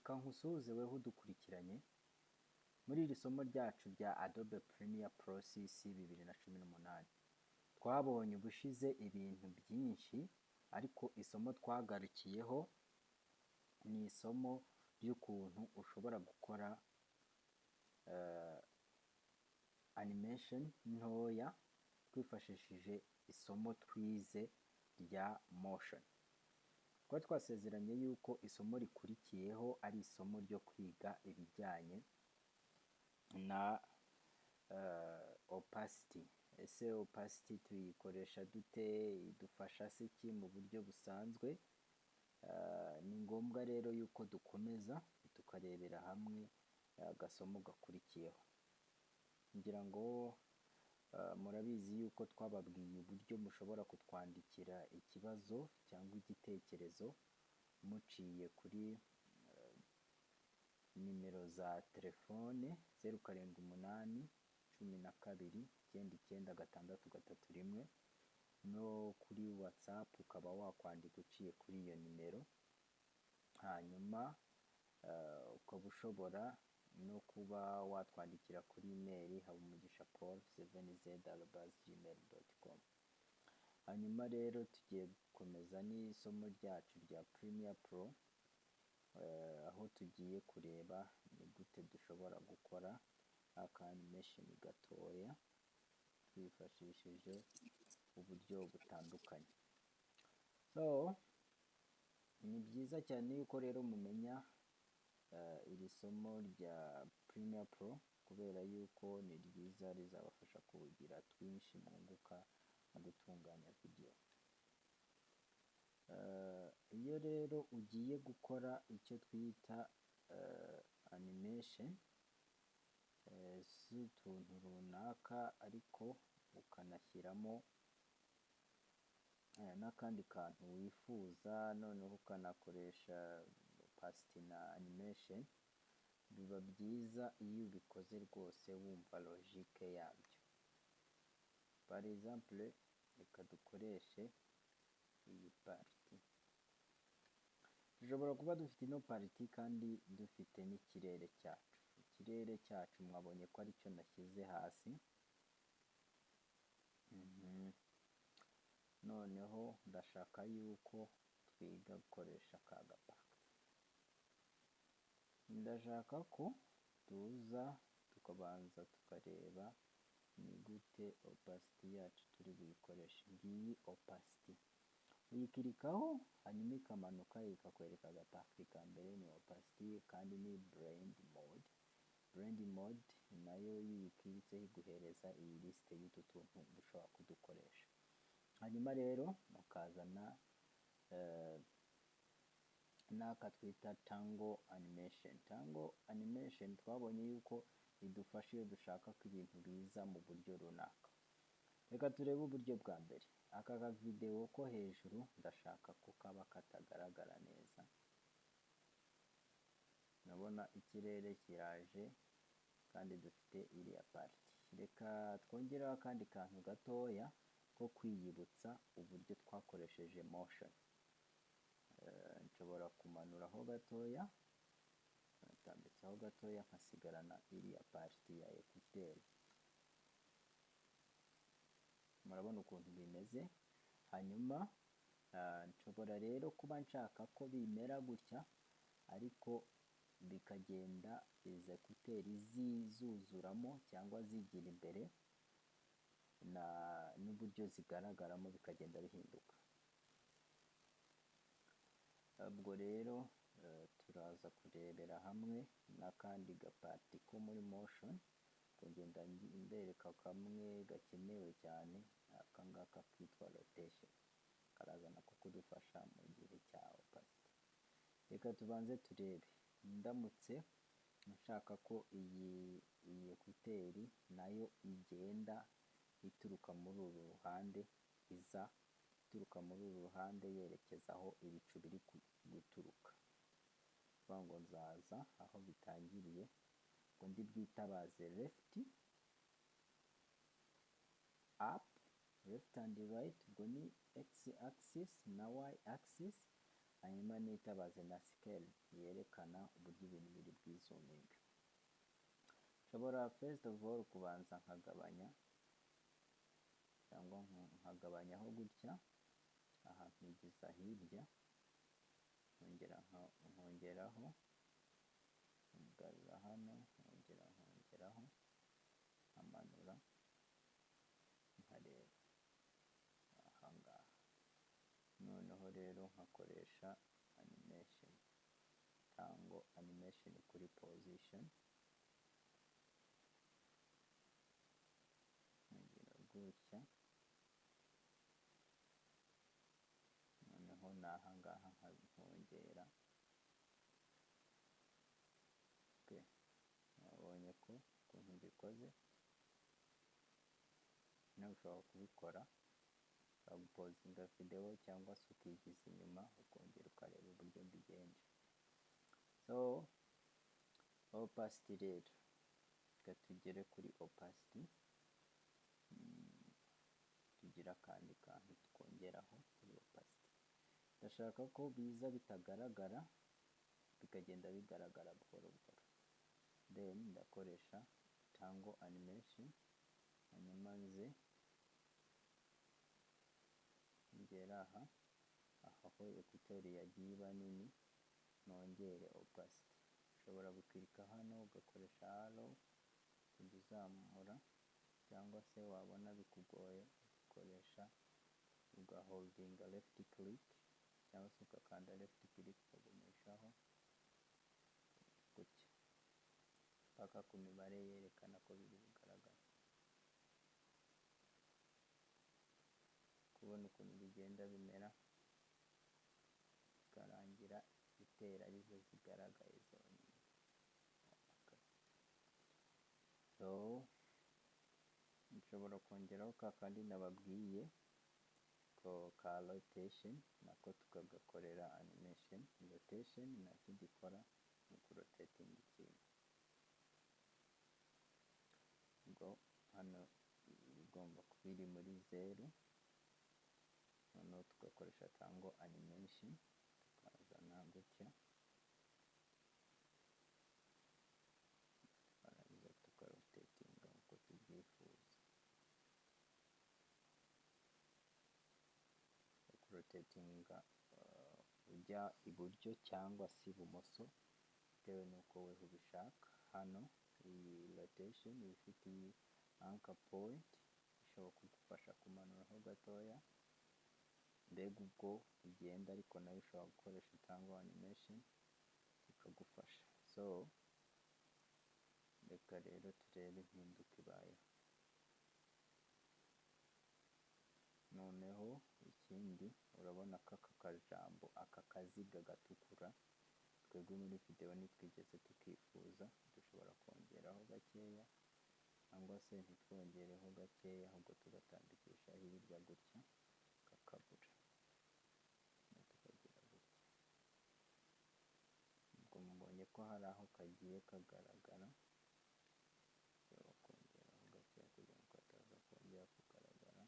reka nkusuhuze weho udukurikiranye muri iri somo ryacu rya Adobe Premiere Pro CC 2018. Twabonye ubushize ibintu byinshi, ariko isomo twagarukiyeho ni isomo ry'ukuntu ushobora gukora animation ntoya twifashishije isomo twize rya motion. Kuba twasezeranye yuko isomo rikurikiyeho ari isomo ryo kwiga ibijyanye na opacity. Ese opacity tuyikoresha dute, idufasha se iki mu buryo busanzwe? Ni ngombwa rero yuko dukomeza tukarebera hamwe agasomo gakurikiyeho. Ngira ngo murabizi yuko twababwiye uburyo mushobora kutwandikira ikibazo cyangwa igitekerezo muciye kuri nimero za telefone 0788129631 no kuri WhatsApp ukaba wakwandika uciye kuri iyo nimero. Hanyuma ukaba ushobora no kuba watwandikira kuri email habumugishapaul7z@gmail.com. Hanyuma rero tugiye gukomeza n'isomo ryacu rya Premiere Pro, aho tugiye kureba ni gute dushobora gukora aka animation gatoya twifashishije uburyo butandukanye. So ni byiza cyane yuko rero mumenya iri somo rya Premiere Pro, kubera yuko ni ryiza, rizabafasha kugira twinshi mwunguka mu gutunganya video. Iyo rero ugiye gukora icyo twita animation z'utuntu runaka, ariko ukanashyiramo n'akandi kantu wifuza, noneho ukanakoresha opacity na animation, biba byiza iyo ubikoze rwose wumva logique yabyo. Par exemple, reka dukoreshe iyi party. Dushobora kuba dufite ino party kandi dufite n'ikirere cyacu. Ikirere cyacu mwabonye ko ari cyo nashyize hasi. Noneho ndashaka yuko twiga gukoresha ka gapaka. Ndashaka ko tuza tukabanza tukareba ni gute opacity yacu turi buyikoreshe. Ngiyi opacity, uyikirikaho hanyuma ikamanuka ikakwereka agapaka ka mbere, ni opacity kandi ni blend mode. Blend mode nayo iyo uyikiritseho iguhereza iyi liste y'utu tuntu dushobora kudukoresha. Hanyuma rero mukazana n'aka twita tangle animation. Tangle animation twabonye yuko idufasha iyo dushaka ko ibintu biza mu buryo runaka. Reka turebe uburyo bwa mbere. Aka ka video ko hejuru ndashaka ko kaba katagaragara neza. Nabona ikirere kiraje kandi dufite iriya party. Reka twongeraho akandi kantu gatoya ko kwiyibutsa uburyo twakoresheje motion. Nshobora kumanuraho gatoya, natambitsaho gatoya, nkasigarana iriya party ya ekuteri. Murabona ukuntu bimeze. Hanyuma nshobora rero kuba nshaka ko bimera gutya, ariko bikagenda izi ekuteri zizuzuramo cyangwa zigira imbere, n'uburyo zigaragaramo bikagenda bihinduka. Ubwo rero turaza kurebera hamwe n'akandi gapati ko muri motion, kugenda mbereka kamwe gakenewe cyane, aka ngaka kitwa rotation, karaza nako kudufasha mu gihe cya opacity. Reka tubanze turebe. Ndamutse nshaka ko iyi ekuteri nayo igenda ituruka muri uru ruhande, iza ituruka muri uru ruhande yerekeza aho ibicu biri guturuka. Kuvuga ngo nzaza aho bitangiriye, ngo ndi bwitabaze left up, left and right, ubwo ni x axis na y axis, hanyuma nitabaze na scale yerekana uburyo ibintu biri bwizuminga. Nshobora first of all kubanza nkagabanya cyangwa nkagabanyaho gutya, aha nkigiza hirya, nkongeraho, ngarura hano, nkongeraho, nkamanura, nkareba ahangaha. Noneho rero nkakoresha animation cyangwa animation kuri position, nkagira gutya, noneho nahangaha nkongera. Okay, nabonye ko ukuntu mbikoze, nawe ushobora kubikora, ukagupozinga video cyangwa se ukigiza inyuma ukongera ukareba uburyo mbigenje. So opacity rero, reka tugere kuri opacity, tugira akandi kantu twongeraho kuri opacity. Ndashaka ko biza bitagaragara bikagenda bigaragara buhoro buhoro, then ndakoresha tangle animation, hanyuma nze ngera aha aho ekutori yagiye iba nini, nongere opacity. Ushobora gukirika hano ugakoresha arrow kujya uzamura, cyangwa se wabona bikugoye ugakoresha ugaholdinga left click, cyangwa se ugakanda left click ukagumishaho gutya paka ku mibare yerekana ko biri bugaragara. Kubona ukuntu bigenda bimera bikarangira bitera arizo zigaragaye zonyine. Okay. So nshobora kongeraho ka kandi nababwiye ko ka rotation, nako tukagakorera animation. Rotation nacyo gikora mu kurotating ikintu. Ubwo hano bigomba kuba iri muri 0, noneho tugakoresha tangle animation, tukazana gutya, tukarangiza tukarotatinga uko tubyifuza. Rotatinga ujya iburyo cyangwa se ibumoso bitewe n'uko wewe ubishaka. Hano iyi rotation ifite iyi anchor point ishobora kugufasha kumanuraho gatoya, mbega ubwo ugenda, ariko nayo ushobora gukoresha tangle animation ikagufasha. So reka rero turebe impinduka ibayeho. Noneho ikindi urabona ko aka kajambo, aka kaziga gatukura, twebwe muri video nitwigeze tukifuza, dushobora kongeraho gakeya cyangwa se ntitwongereho gakeya, ahubwo tugatambikisha hirya gutya kakabura, tukagira gutya. Ubwo mubonye ko hari aho kagiye kagaragara, ushobora kongeraho gakeya kugira ngo kataza kongera kugaragara.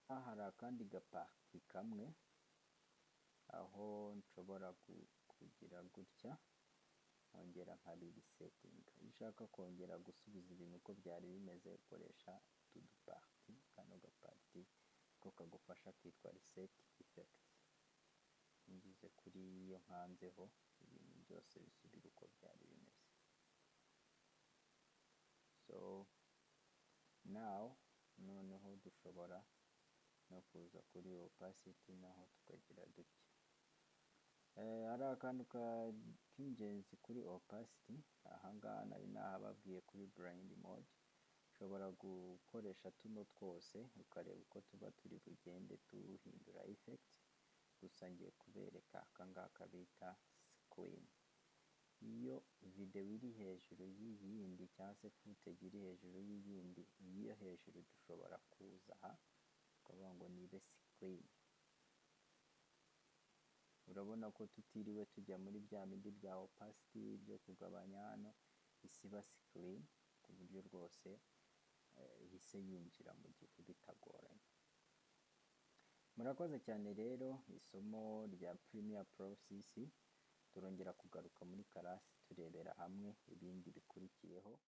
Aha hari akandi gapaki kamwe aho nshobora kugira gutya, nkongera nkabirisetinga. Iyo ushaka kongera gusubiza ibintu uko byari bimeze, ukoresha utu dupaki. Kano gapaki ko kagufasha kitwa reset effect. Ngize kuri iyo nkanzeho, ibintu byose bisubira uko byari bimeze. So now noneho dushobora no kuza kuri opacity, naho tukagira dutya. Hari akantu k'ingenzi kuri opacity, ahangaha nari nahababwiye kuri blind mode. Ushobora gukoresha tuno twose ukareba uko tuba turi bugende tuhindura effect, gusa ngiye kubereka akangaka bita screen. Iyo video iri hejuru y'iyindi cyangwa se footage iri hejuru y'iyindi, iyo hejuru dushobora kuza aha tukavuga ngo nibe screen. Urabona ko tutiriwe tujya muri bya bindi bya opacity byo kugabanya, hano isiba screen ku buryo rwose ihise yinjira mu gifu bitagoranye. Murakoze cyane rero, isomo rya Premiere Pro 6 turongera kugaruka muri karasi turebera hamwe ibindi bikurikiyeho.